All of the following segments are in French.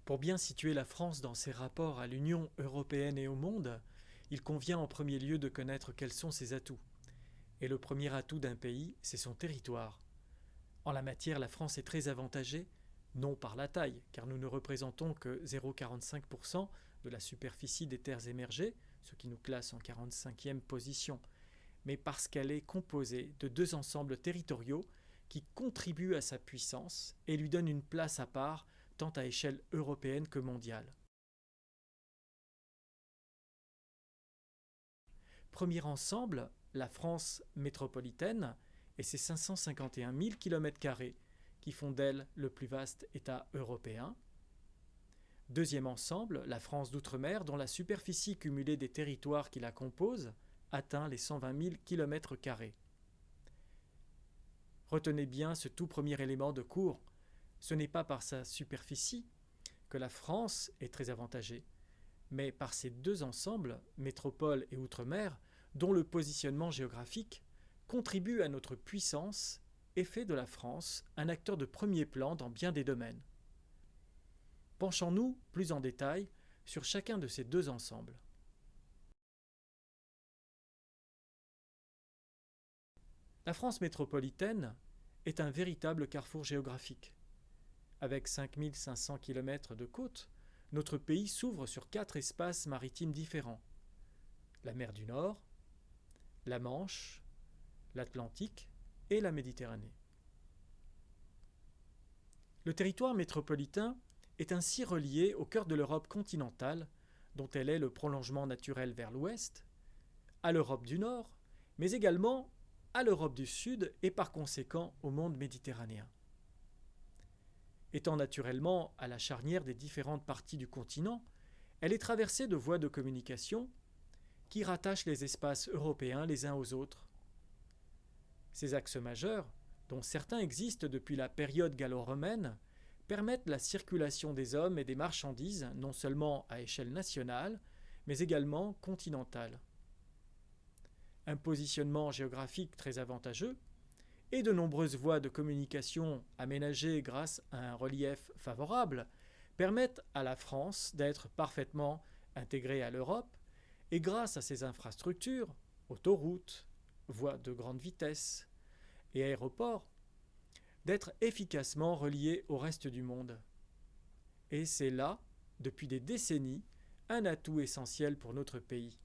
Pour bien situer la France dans ses rapports à l'Union européenne et au monde, il convient en premier lieu de connaître quels sont ses atouts. Et le premier atout d'un pays, c'est son territoire. En la matière, la France est très avantagée, non par la taille, car nous ne représentons que 0,45% de la superficie des terres émergées, ce qui nous classe en 45e position, mais parce qu'elle est composée de deux ensembles territoriaux qui contribuent à sa puissance et lui donnent une place à part, tant à échelle européenne que mondiale. Premier ensemble, la France métropolitaine et ses 551 000 km² qui font d'elle le plus vaste État européen. Deuxième ensemble, la France d'outre-mer dont la superficie cumulée des territoires qui la composent atteint les 120 000 km². Retenez bien ce tout premier élément de cours. Ce n'est pas par sa superficie que la France est très avantagée, mais par ces deux ensembles, métropole et outre-mer, dont le positionnement géographique contribue à notre puissance et fait de la France un acteur de premier plan dans bien des domaines. Penchons-nous plus en détail sur chacun de ces deux ensembles. La France métropolitaine est un véritable carrefour géographique. Avec 5 500 km de côte, notre pays s'ouvre sur 4 espaces maritimes différents. La mer du Nord, la Manche, l'Atlantique et la Méditerranée. Le territoire métropolitain est ainsi relié au cœur de l'Europe continentale, dont elle est le prolongement naturel vers l'ouest, à l'Europe du Nord, mais également à l'Europe du Sud et par conséquent au monde méditerranéen. Étant naturellement à la charnière des différentes parties du continent, elle est traversée de voies de communication qui rattachent les espaces européens les uns aux autres. Ces axes majeurs, dont certains existent depuis la période gallo-romaine, permettent la circulation des hommes et des marchandises non seulement à échelle nationale, mais également continentale. Un positionnement géographique très avantageux et de nombreuses voies de communication aménagées grâce à un relief favorable permettent à la France d'être parfaitement intégrée à l'Europe et grâce à ses infrastructures, autoroutes, voies de grande vitesse et aéroports, d'être efficacement reliée au reste du monde. Et c'est là, depuis des décennies, un atout essentiel pour notre pays.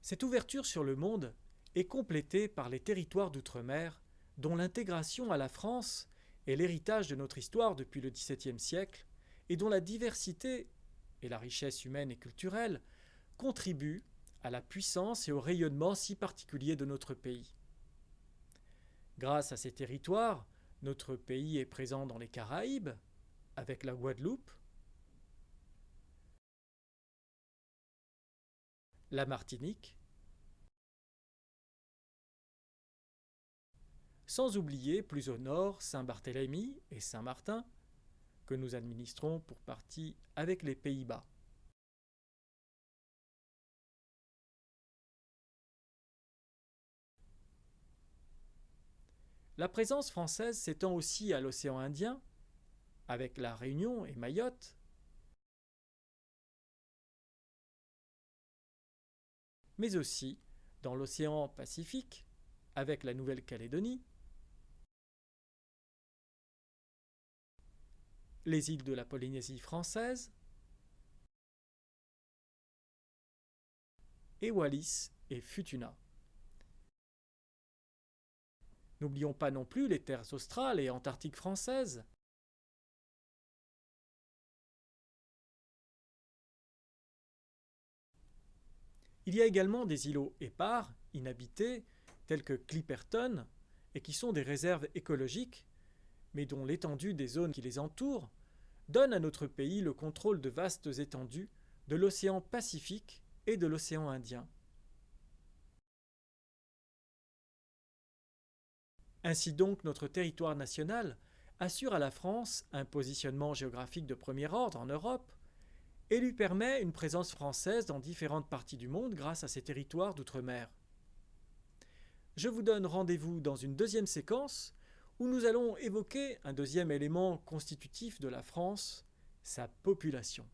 Cette ouverture sur le monde est complétée par les territoires d'outre-mer, dont l'intégration à la France est l'héritage de notre histoire depuis le XVIIe siècle et dont la diversité et la richesse humaine et culturelle contribuent à la puissance et au rayonnement si particulier de notre pays. Grâce à ces territoires, notre pays est présent dans les Caraïbes, avec la Guadeloupe, la Martinique, sans oublier plus au nord Saint-Barthélemy et Saint-Martin, que nous administrons pour partie avec les Pays-Bas. La présence française s'étend aussi à l'océan Indien, avec la Réunion et Mayotte, mais aussi dans l'océan Pacifique, avec la Nouvelle-Calédonie, les îles de la Polynésie française et Wallis et Futuna. N'oublions pas non plus les terres australes et antarctiques françaises. Il y a également des îlots épars, inhabités, tels que Clipperton, et qui sont des réserves écologiques, mais dont l'étendue des zones qui les entourent donne à notre pays le contrôle de vastes étendues de l'océan Pacifique et de l'océan Indien. Ainsi donc, notre territoire national assure à la France un positionnement géographique de premier ordre en Europe et lui permet une présence française dans différentes parties du monde grâce à ses territoires d'outre-mer. Je vous donne rendez-vous dans une deuxième séquence où nous allons évoquer un deuxième élément constitutif de la France, sa population.